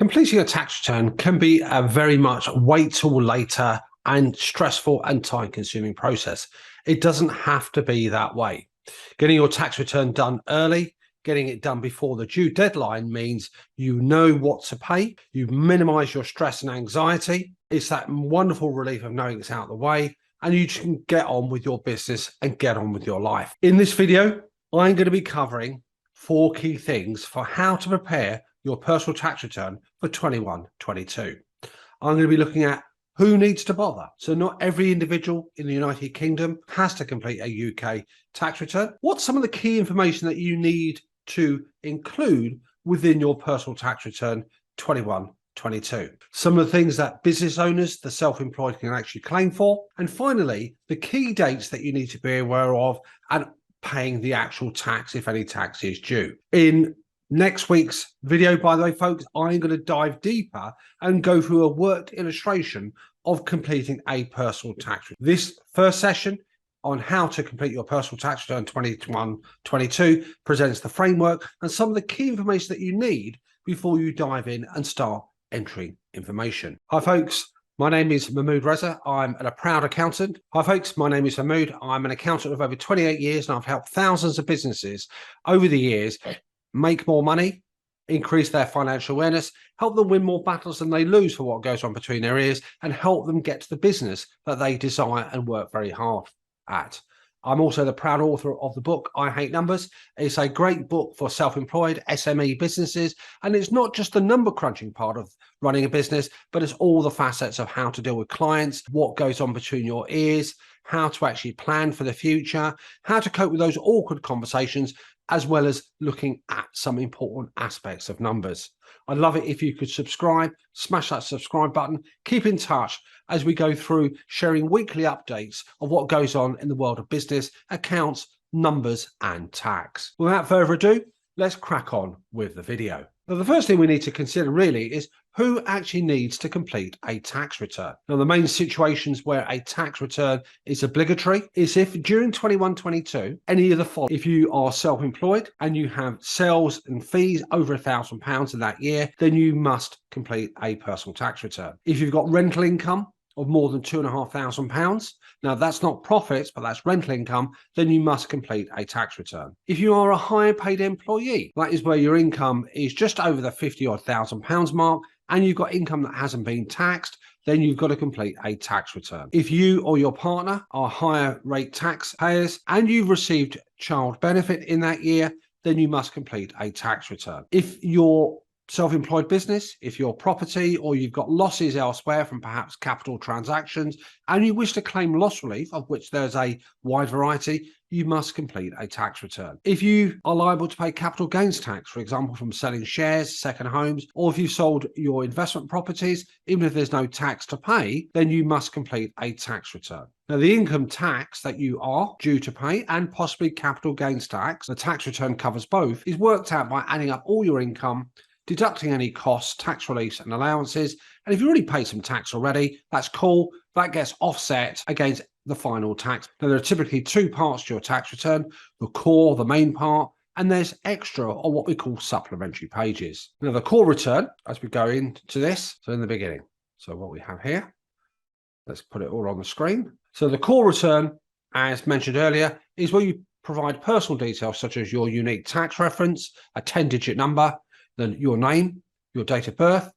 Completing a tax return can be a very much wait till later and stressful and time-consuming process. It doesn't have to be that way. Getting your tax return done early, getting it done before the due deadline means you know what to pay, you minimize your stress and anxiety. It's that wonderful relief of knowing it's out of the way, and you can get on with your business and get on with your life. In this video, I'm going to be covering 4 key things for how to prepare your personal tax return for 21-22. I'm going to be looking at who needs to bother. So not every individual in the United Kingdom has to complete a UK tax return. What's some of the key information that you need to include within your personal tax return 21-22? Some of the things that business owners, the self-employed, can actually claim for. And finally, the key dates that you need to be aware of and paying the actual tax if any tax is due. In next week's video, by the way, folks, I'm going to dive deeper and go through a worked illustration of completing a personal tax return. This first session on how to complete your personal tax return 21-22 presents the framework and some of the key information that you need before you dive in and start entering information. Hi, folks. My name is Mahmood I'm a proud accountant. Hi folks, my name is Mahmood. I'm an accountant of over 28 years and I've helped thousands of businesses over the years make more money, increase their financial awareness, help them win more battles than they lose for what goes on between their ears, and help them get to the business that they desire and work very hard at. I'm also the proud author of the book, I Hate Numbers. It's a great book for self-employed SME businesses. And it's not just the number crunching part of running a business, but it's all the facets of how to deal with clients, what goes on between your ears, how to actually plan for the future, how to cope with those awkward conversations, as well as looking at some important aspects of numbers. I'd love it if you could subscribe, smash that subscribe button, keep in touch as we go through sharing weekly updates of what goes on in the world of business, accounts, numbers, and tax. Without further ado, let's crack on with the video. Now, the first thing we need to consider really is who actually needs to complete a tax return. Now, the main situations where a tax return is obligatory is if during 21-22, any of the following: if you are self-employed and you have sales and fees over £1,000 in that year, then you must complete a personal tax return. If you've got rental income of more than £2,500, now that's not profits, but that's rental income, then you must complete a tax return. If you are a higher paid employee, that is where your income is just over the £50,000 mark, and you've got income that hasn't been taxed, then you've got to complete a tax return. If you or your partner are higher rate taxpayers and you've received child benefit in that year, then you must complete a tax return. If your self-employed business, if your property or you've got losses elsewhere from perhaps capital transactions and you wish to claim loss relief, of which there's a wide variety, you must complete a tax return. If you are liable to pay capital gains tax, for example, from selling shares, second homes, or if you've sold your investment properties, even if there's no tax to pay, then you must complete a tax return. Now, the income tax that you are due to pay and possibly capital gains tax, the tax return covers both, is worked out by adding up all your income, deducting any costs, tax reliefs and allowances. And if you already paid some tax already, that's cool. That gets offset against the final tax. Now, there are typically 2 parts to your tax return: the core, the main part, and there's extra or what we call supplementary pages. Now, the core return, as we go into this, so in the beginning. So what we have here, let's put it all on the screen. So the core return, as mentioned earlier, is where you provide personal details such as your unique tax reference, a 10-digit number, then your name, your date of birth,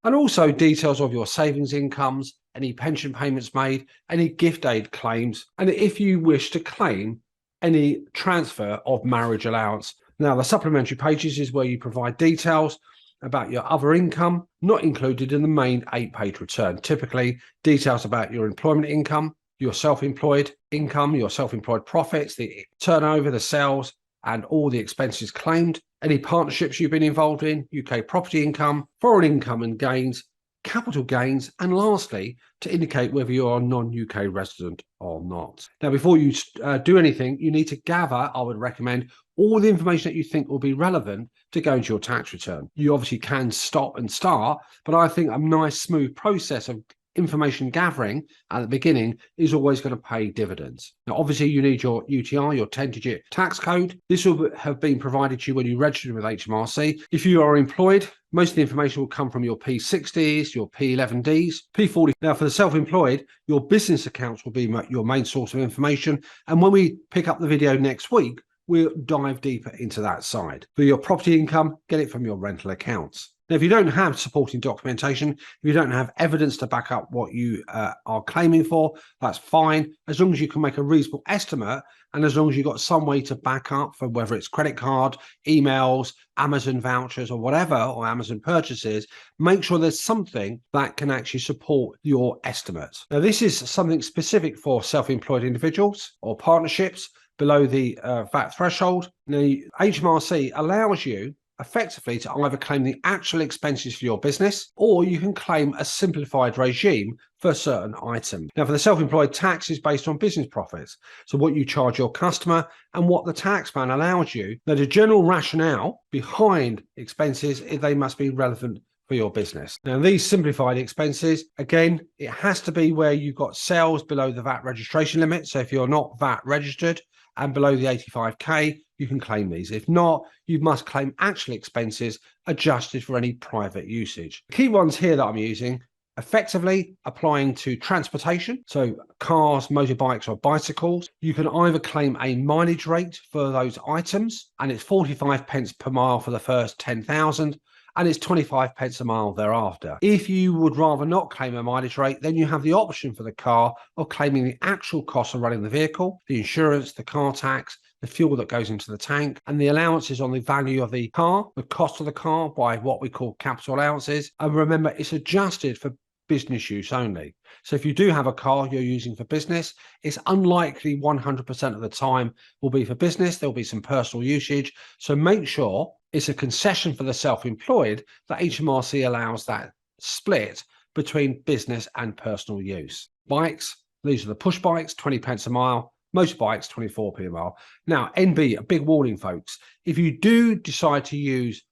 and also details of your savings incomes, any pension payments made, any gift aid claims, and if you wish to claim any transfer of marriage allowance. Now, the supplementary pages is where you provide details about your other income, not included in the main 8-page return. Typically, details about your employment income, your self-employed income, your self-employed profits, the turnover, the sales, and all the expenses claimed, any partnerships you've been involved in, UK property income, foreign income and gains, capital gains, and lastly, to indicate whether you are a non-UK resident or not. Now, before you do anything, you need to gather, I would recommend, all the information that you think will be relevant to go into your tax return. You obviously can stop and start, but I think a nice smooth process of information gathering at the beginning is always going to pay dividends. Now, obviously, you need your UTR, your 10-digit tax code. This will have been provided to you when you register with HMRC. If you are employed, most of the information will come from your P60s, your P11Ds, P40. Now, for the self-employed, your business accounts will be your main source of information. And when we pick up the video next week, we'll dive deeper into that side. For your property income, get it from your rental accounts. Now, if you don't have supporting documentation, if you don't have evidence to back up what you are claiming for, that's fine, as long as you can make a reasonable estimate and as long as you've got some way to back up for whether it's credit card, emails, Amazon vouchers or whatever, or Amazon purchases, make sure there's something that can actually support your estimates. Now, this is something specific for self-employed individuals or partnerships below the VAT threshold. Now, HMRC allows you effectively to either claim the actual expenses for your business, or you can claim a simplified regime for certain items. Now, for the self-employed, tax is based on business profits, so what you charge your customer and what the tax man allows you. Now, the general rationale behind expenses is they must be relevant for your business. Now, these simplified expenses, again, it has to be where you've got sales below the VAT registration limit. So if you're not VAT registered and below the 85k, you can claim these. If not, you must claim actual expenses adjusted for any private usage. The key ones here that I'm using, effectively applying to transportation, so cars, motorbikes or bicycles. You can either claim a mileage rate for those items, and it's 45 pence per mile for the first 10,000, and it's 25 pence a mile thereafter. If you would rather not claim a mileage rate, then you have the option for the car of claiming the actual cost of running the vehicle, the insurance, the car tax, the fuel that goes into the tank, and the allowances on the value of the car, the cost of the car by what we call capital allowances. And remember, it's adjusted for business use only. So if you do have a car you're using for business, it's unlikely 100% of the time will be for business. There'll be some personal usage. So make sure it's a concession for the self-employed that HMRC allows that split between business and personal use. Bikes, these are the push bikes, 20 pence a mile. Motorbikes, 24p a mile. Now, NB, a big warning, folks. If you do decide to use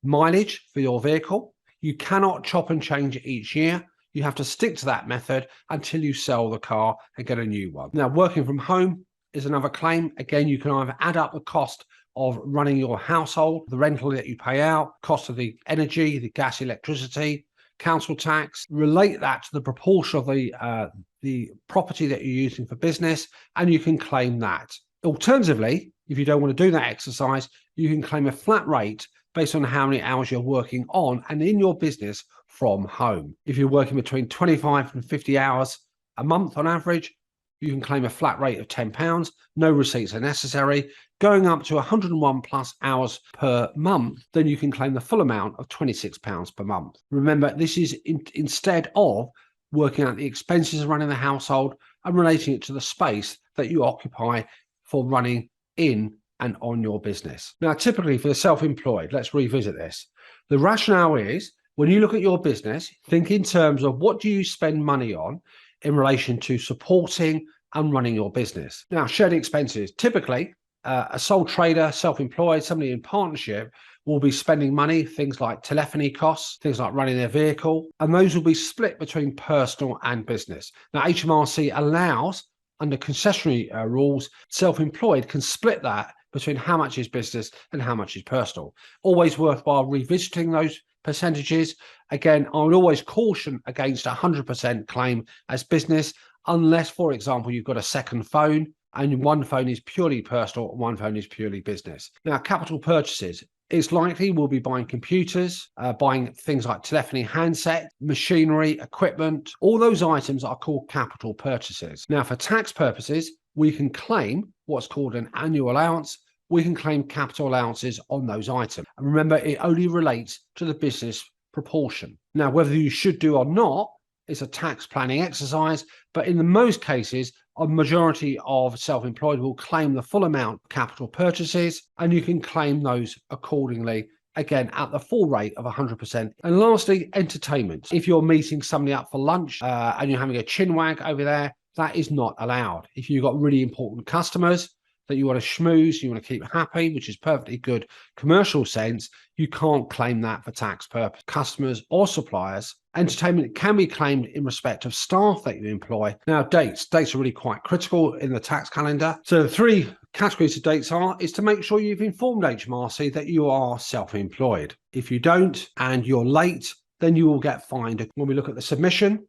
mileage for your vehicle, you cannot chop and change it each year. You have to stick to that method until you sell the car and get a new one. Now, working from home is another claim. Again, you can either add up the cost of running your household, the rental that you pay out, cost of the energy, the gas, electricity, council tax, relate that to the proportion of the property that you're using for business, and you can claim that. Alternatively, if you don't want to do that exercise, you can claim a flat rate based on how many hours you're working on and in your business from home. If you're working between 25 and 50 hours a month on average, you can claim a flat rate of £10. No receipts are necessary. Going up to 101 plus hours per month, then you can claim the full amount of £26 per month. Remember, this is instead of working out the expenses of running the household and relating it to the space that you occupy for running in and on your business. Now, typically for the self-employed, let's revisit this. The rationale is when you look at your business, think in terms of what do you spend money on in relation to supporting and running your business. Now, shared expenses, typically a sole trader, self-employed, somebody in partnership will be spending money, things like telephony costs, things like running their vehicle, and those will be split between personal and business. Now, HMRC allows, under concessionary rules, self-employed can split that between how much is business and how much is personal. Always worthwhile revisiting those percentages. Again, I would always caution against 100% claim as business, unless, for example, you've got a second phone and one phone is purely personal and one phone is purely business. Now, capital purchases, it's likely we'll be buying computers, buying things like telephony, handset, machinery, equipment. All those items are called capital purchases. Now, for tax purposes, we can claim what's called an annual allowance. We can claim capital allowances on those items. And remember, it only relates to the business proportion. Now, whether you should do or not, it's a tax planning exercise, but in the most cases, a majority of self-employed will claim the full amount of capital purchases, and you can claim those accordingly, again, at the full rate of 100%. And lastly, entertainment. If you're meeting somebody up for lunch and you're having a chin wag over there, that is not allowed. If you've got really important customers, that you want to schmooze, you want to keep happy, which is perfectly good commercial sense, you can't claim that for tax purpose. Customers or suppliers, entertainment can be claimed in respect of staff that you employ. Now, dates are really quite critical in the tax calendar. So the three categories of dates is to make sure you've informed HMRC that you are self-employed. If you don't and you're late, then you will get fined. When we look at the submission,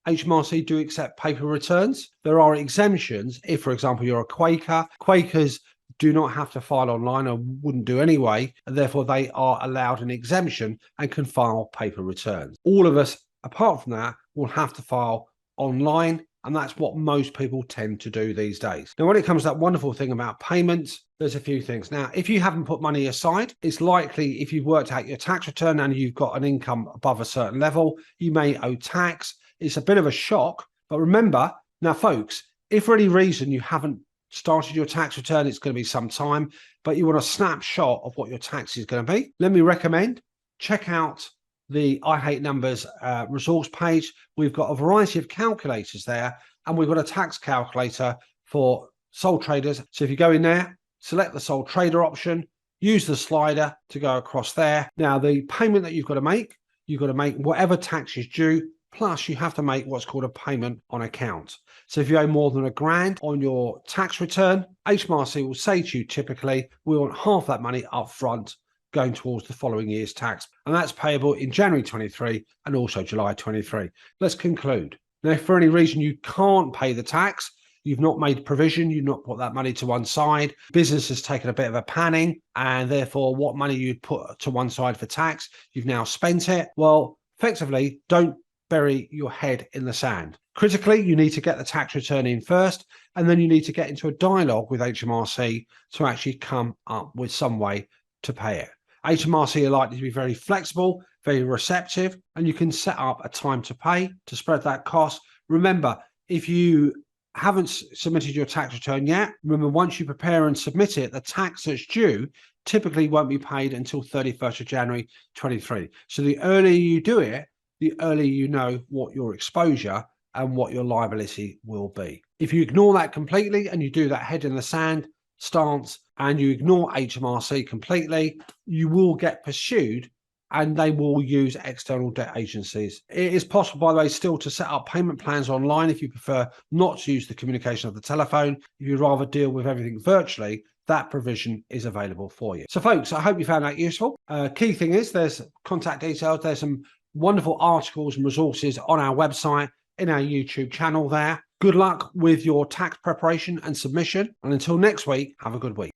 HMRC do accept paper returns. There are exemptions if, for example, you're a Quaker. Quakers do not have to file online, or wouldn't do anyway, and therefore they are allowed an exemption and can file paper returns. All of us, apart from that, will have to file online, and that's what most people tend to do these days. Now, when it comes to that wonderful thing about payments, there's a few things. Now, if you haven't put money aside, it's likely if you've worked out your tax return and you've got an income above a certain level, you may owe tax. It's a bit of a shock, but remember, now folks, if for any reason you haven't started your tax return, it's going to be some time, but you want a snapshot of what your tax is going to be, let me recommend check out the I Hate Numbers resource page. We've got a variety of calculators there, and we've got a tax calculator for sole traders. So if you go in there, select the sole trader option, use the slider to go across there. Now, the payment that you've got to make whatever tax is due, plus you have to make what's called a payment on account. So if you owe more than £1,000 on your tax return, HMRC will say to you, typically, we want half that money up front going towards the following year's tax. And that's payable in January 23 and also July 23. Let's conclude. Now, if for any reason you can't pay the tax, you've not made provision, you've not put that money to one side, business has taken a bit of a panning, and therefore what money you'd put to one side for tax, you've now spent it. Well, effectively, don't bury your head in the sand. Critically, you need to get the tax return in first, and then you need to get into a dialogue with HMRC to actually come up with some way to pay it. HMRC are likely to be very flexible, very receptive, and you can set up a time to pay to spread that cost. Remember, if you haven't submitted your tax return yet, remember, once you prepare and submit it, the tax that's due typically won't be paid until 31st of January 23. So the earlier you do it, the earlier you know what your exposure and what your liability will be. If you ignore that completely and you do that head in the sand stance and you ignore HMRC completely, you will get pursued and they will use external debt agencies. It is possible, by the way, still to set up payment plans online if you prefer not to use the communication of the telephone. If you'd rather deal with everything virtually, that provision is available for you. So folks, I hope you found that useful. Key thing is there's contact details. There's some wonderful articles and resources on our website, in our YouTube channel there. Good luck with your tax preparation and submission. And until next week, have a good week.